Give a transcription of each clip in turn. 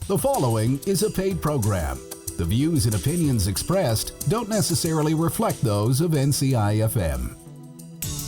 The following is a paid program. The views and opinions expressed don't necessarily reflect those of NCI-FM.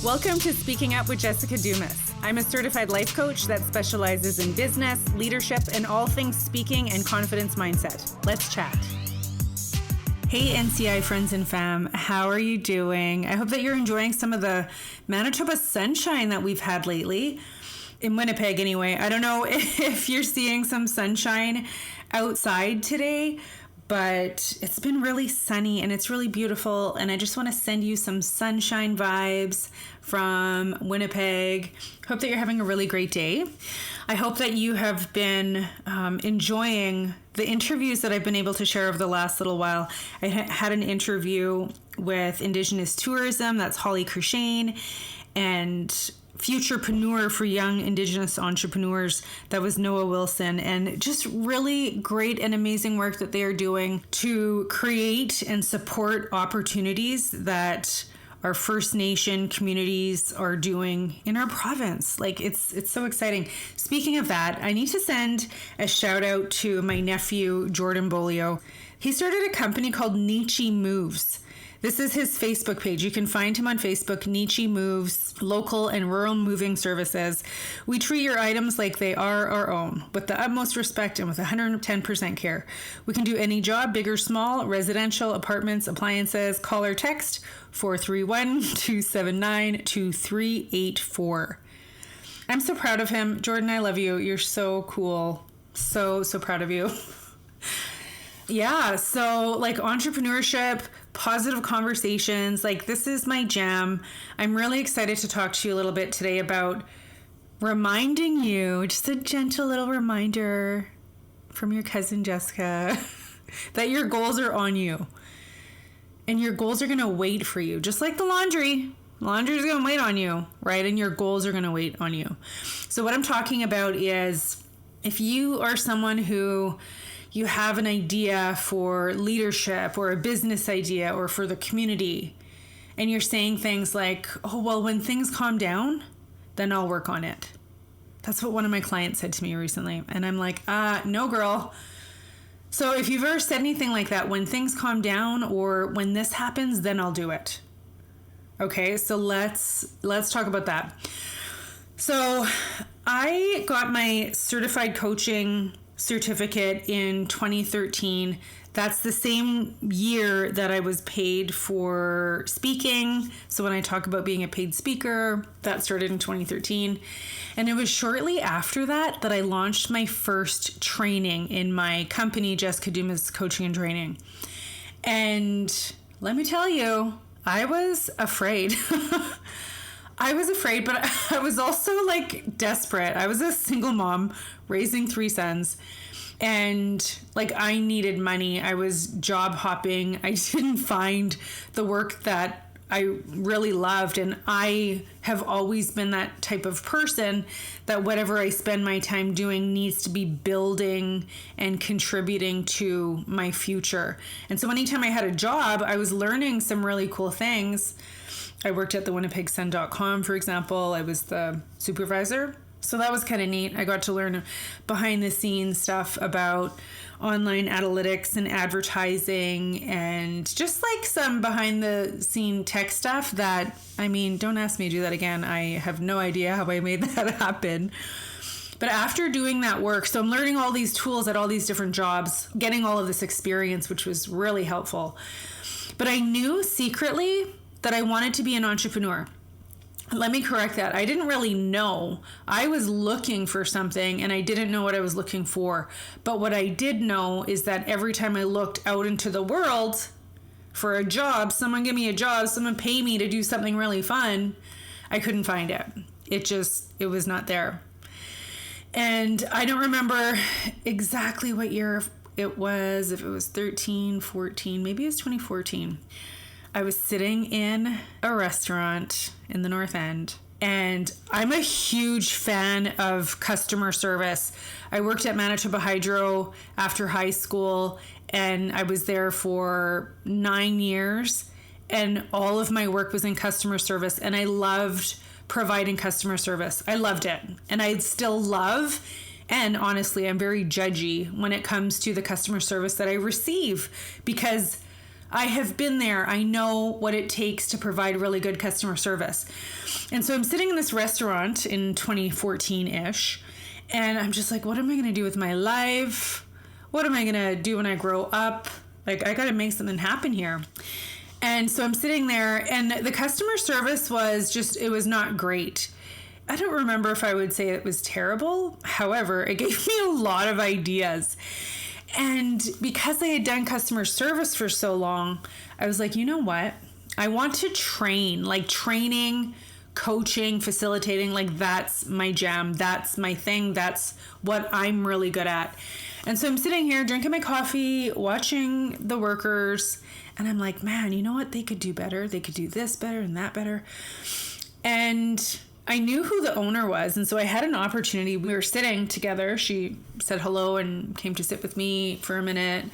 Welcome to Speaking Up with Jessica Dumas. I'm a certified life coach that specializes in business, leadership, and all things speaking and confidence mindset. Let's chat. Hey NCI friends and fam, how are you doing? I hope that you're enjoying some of the Manitoba sunshine that we've had lately. In Winnipeg anyway. I don't know if you're seeing some sunshine outside today, but it's been really sunny and it's really beautiful. And I just want to send you some sunshine vibes from Winnipeg. Hope that you're having a really great day. I hope that you have been enjoying the interviews that I've been able to share over the last little while. I had an interview with Indigenous Tourism, that's Holly Kershane, and Futurepreneur for young Indigenous entrepreneurs, that was Noah Wilson, and just really great and amazing work that they are doing to create and support opportunities that our First Nation communities are doing in our province. Like it's so exciting. Speaking of that, I need to send a shout out to my nephew, Jordan Bolio. He started a company called Nietzsche Moves. This is his Facebook page. You can find him on Facebook, Nietzsche Moves, Local and Rural Moving Services. We treat your items like they are our own, with the utmost respect and with 110% care. We can do any job, big or small, residential, apartments, appliances. Call or text 431-279-2384. I'm so proud of him. Jordan, I love you. You're so cool. So proud of you. Yeah, so like entrepreneurship, positive conversations, like this is my jam. I'm really excited to talk to you a little bit today about reminding you, just a gentle little reminder from your cousin Jessica, that your goals are on you. And your goals are going to wait for you, just like the laundry. Laundry is going to wait on you, right? And your goals are going to wait on you. So what I'm talking about is if you are someone who you have an idea for leadership or a business idea or for the community, and you're saying things like, oh, well, when things calm down, then I'll work on it. That's what one of my clients said to me recently. And I'm like, no, girl. So if you've ever said anything like that, when things calm down or when this happens, then I'll do it. Okay, so let's talk about that. So I got my certified coaching certificate in 2013. That's the same year that I was paid for speaking. So when I talk about being a paid speaker, that started in 2013. And it was shortly after that I launched my first training in my company, Jessica Dumas Coaching and Training. And let me tell you, I was afraid. I was afraid, but I was also like desperate. I was a single mom raising 3 sons, and like I needed money. I was job hopping. I didn't find the work that I really loved. And I have always been that type of person that whatever I spend my time doing needs to be building and contributing to my future. And so anytime I had a job, I was learning some really cool things. I worked at the winnipegsun.com, for example. I was the supervisor. So that was kind of neat. I got to learn behind the scenes stuff about online analytics and advertising and just like some behind the scene tech stuff that, I mean, don't ask me to do that again. I have no idea how I made that happen. But after doing that work, so I'm learning all these tools at all these different jobs, getting all of this experience, which was really helpful. But I knew secretly that I wanted to be an entrepreneur. Let me correct that. I didn't really know. I was looking for something and I didn't know what I was looking for. But what I did know is that every time I looked out into the world for a job, someone give me a job, someone pay me to do something really fun, I couldn't find it. It was not there. And I don't remember exactly what year it was, if it was 13, 14, maybe it was 2014. I was sitting in a restaurant in the North End, and I'm a huge fan of customer service. I worked at Manitoba Hydro after high school, and I was there for 9 years, and all of my work was in customer service, and I loved providing customer service. I loved it, and I still love And honestly, I'm very judgy when it comes to the customer service that I receive, because I have been there. I know what it takes to provide really good customer service. And so I'm sitting in this restaurant in 2014-ish, and I'm just like, what am I going to do with my life? What am I going to do when I grow up? Like, I got to make something happen here. And so I'm sitting there, and the customer service was just, it was not great. I don't remember if I would say it was terrible. However, it gave me a lot of ideas. And because I had done customer service for so long, I was like, you know what? I want to train, like training, coaching, facilitating, like that's my jam. That's my thing. That's what I'm really good at. And so I'm sitting here drinking my coffee, watching the workers, and I'm like, man, you know what? They could do better. They could do this better and that better. And I knew who the owner was, and so I had an opportunity. We were sitting together. She said hello and came to sit with me for a minute,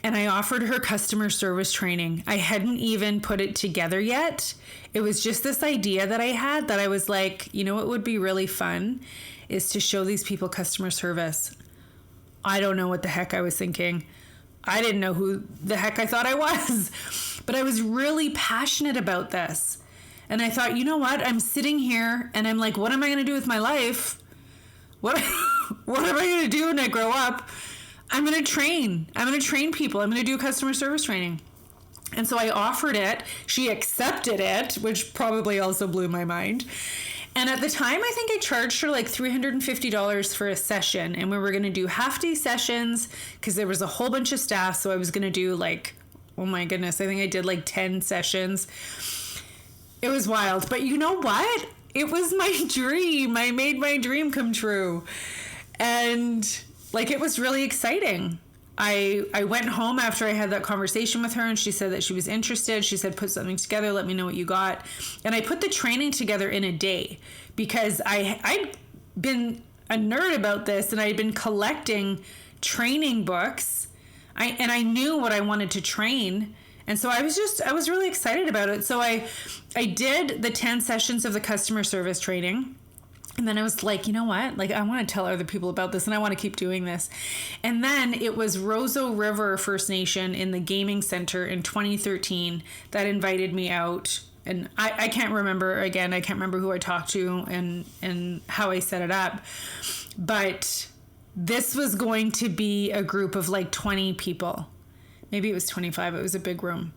and I offered her customer service training. I hadn't even put it together yet. It was just this idea that I had that I was like, you know what would be really fun is to show these people customer service. I don't know what the heck I was thinking. I didn't know who the heck I thought I was, but I was really passionate about this. And I thought, you know what? I'm sitting here and I'm like, what am I going to do with my life? What am I going to do when I grow up? I'm going to train. I'm going to train people. I'm going to do customer service training. And so I offered it. She accepted it, which probably also blew my mind. And at the time, I think I charged her like $350 for a session. And we were going to do half-day sessions because there was a whole bunch of staff. So I was going to do like, oh my goodness, I think I did like 10 sessions. It was wild. But you know what? It was my dream. I made my dream come true. And like, it was really exciting. I went home after I had that conversation with her, and she said that she was interested. She said, put something together. Let me know what you got. And I put the training together in a day because I'd been a nerd about this, and I'd been collecting training books. I knew what I wanted to train. And so I was really excited about it. So I did the 10 sessions of the customer service training. And then I was like, you know what? Like, I want to tell other people about this, and I want to keep doing this. And then it was Roseau River First Nation in the gaming center in 2013 that invited me out. And I can't remember, again, I can't remember who I talked to and how I set it up. But this was going to be a group of like 20 people. Maybe it was 25. It was a big room.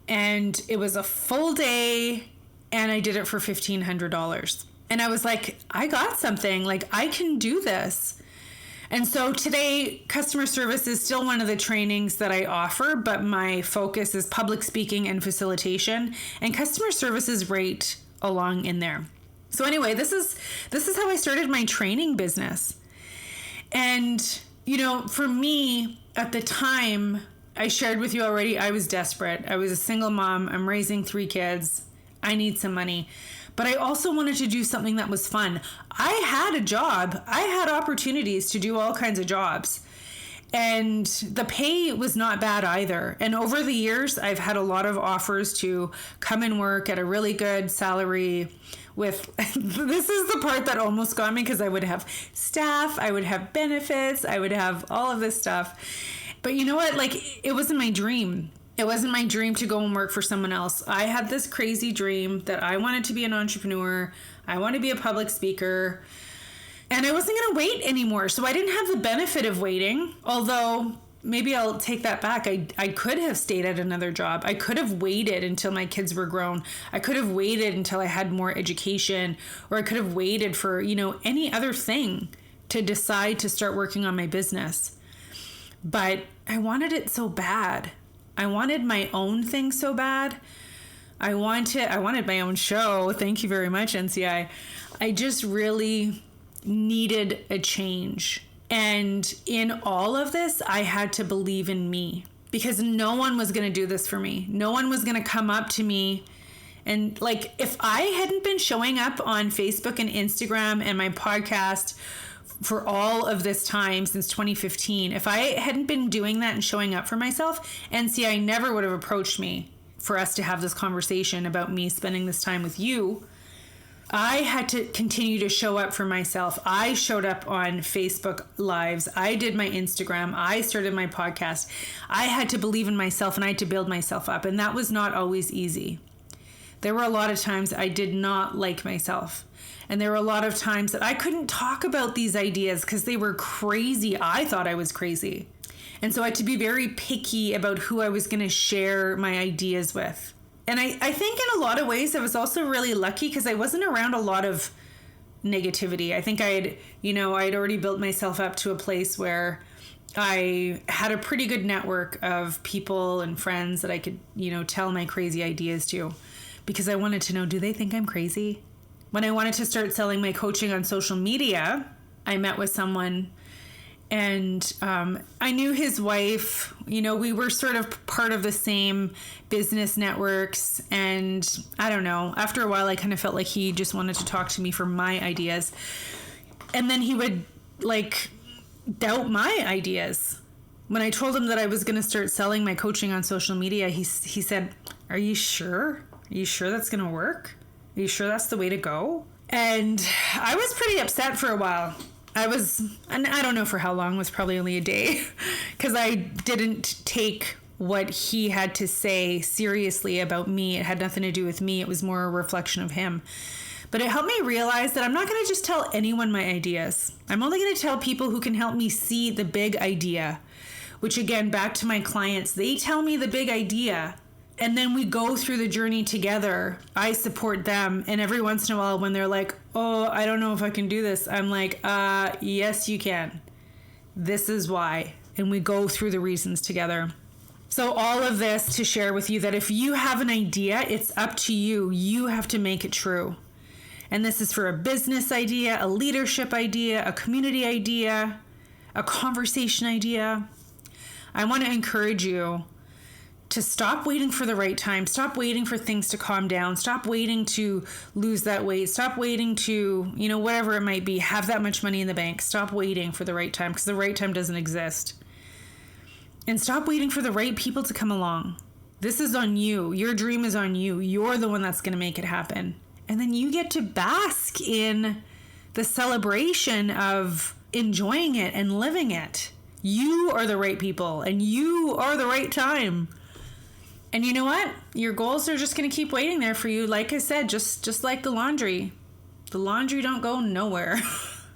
And it was a full day, and I did it for $1,500. And I was like, I got something. Like, I can do this. And so today, customer service is still one of the trainings that I offer, but my focus is public speaking and facilitation. And customer service is right along in there. So anyway, this is how I started my training business. And, you know, for me, at the time, I shared with you already, I was desperate. I was a single mom. I'm raising 3 kids. I need some money. But I also wanted to do something that was fun. I had a job. I had opportunities to do all kinds of jobs. And the pay was not bad either. And over the years, I've had a lot of offers to come and work at a really good salary with, this is the part that almost got me, because I would have staff, I would have benefits, I would have all of this stuff. But you know what? Like, it wasn't my dream. It wasn't my dream to go and work for someone else. I had this crazy dream that I wanted to be an entrepreneur. I wanted to be a public speaker. And I wasn't going to wait anymore. So I didn't have the benefit of waiting. Although, maybe I'll take that back. I could have stayed at another job. I could have waited until my kids were grown. I could have waited until I had more education. Or I could have waited for, you know, any other thing to decide to start working on my business. But I wanted it so bad. I wanted my own thing so bad. I wanted my own show. Thank you very much, NCI. I just really needed a change. And in all of this, I had to believe in me, because no one was going to do this for me. No one was going to come up to me. And like, if I hadn't been showing up on Facebook and Instagram and my podcast for all of this time since 2015, if I hadn't been doing that and showing up for myself, NCI never would have approached me for us to have this conversation about me spending this time with you. I had to continue to show up for myself. I showed up on Facebook Lives. I did my Instagram. I started my podcast. I had to believe in myself and I had to build myself up. And that was not always easy. There were a lot of times I did not like myself. And there were a lot of times that I couldn't talk about these ideas because they were crazy. I thought I was crazy. And so I had to be very picky about who I was going to share my ideas with. And I think in a lot of ways I was also really lucky because I wasn't around a lot of negativity. I think I'd already built myself up to a place where I had a pretty good network of people and friends that I could, tell my crazy ideas to, because I wanted to know, do they think I'm crazy? When I wanted to start selling my coaching on social media, I met with someone and I knew his wife. We were sort of part of the same business networks. And I don't know, after a while, I kind of felt like he just wanted to talk to me for my ideas. And then he would doubt my ideas. When I told him that I was going to start selling my coaching on social media, he said, "Are you sure? Are you sure that's going to work? Are you sure that's the way to go?" And I was pretty upset for a while. And I don't know for how long, it was probably only a day, because I didn't take what he had to say seriously about me. It had nothing to do with me. It was more a reflection of him. But it helped me realize that I'm not going to just tell anyone my ideas. I'm only going to tell people who can help me see the big idea, which again, back to my clients, they tell me the big idea. And then we go through the journey together. I support them. And every once in a while when they're like, "Oh, I don't know if I can do this," I'm like, yes, you can. This is why. And we go through the reasons together. So all of this to share with you that if you have an idea, it's up to you. You have to make it true. And this is for a business idea, a leadership idea, a community idea, a conversation idea. I want to encourage you to stop waiting for the right time. Stop waiting for things to calm down. Stop waiting to lose that weight. Stop waiting to, whatever it might be, have that much money in the bank. Stop waiting for the right time, because the right time doesn't exist. And stop waiting for the right people to come along. This is on you. Your dream is on you. You're the one that's going to make it happen. And then you get to bask in the celebration of enjoying it and living it. You are the right people and you are the right time. And you know what? Your goals are just going to keep waiting there for you. Like I said, just like the laundry. The laundry don't go nowhere.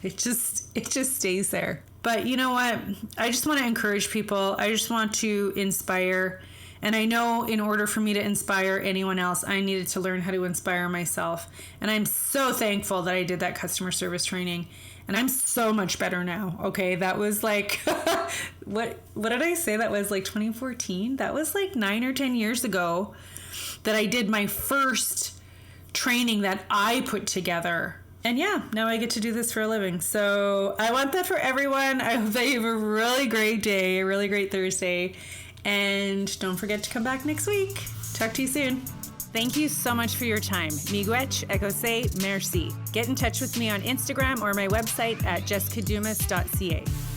It just stays there. But you know what? I just want to encourage people. I just want to inspire. And I know in order for me to inspire anyone else, I needed to learn how to inspire myself. And I'm so thankful that I did that customer service training. And I'm so much better now. Okay, that was like, what did I say? That was like 2014. That was like 9 or 10 years ago that I did my first training that I put together. And yeah, now I get to do this for a living. So I want that for everyone. I hope that you have a really great day, a really great Thursday. And don't forget to come back next week. Talk to you soon. Thank you so much for your time. Miigwech ekose merci. Get in touch with me on Instagram or my website at jessicadumas.ca.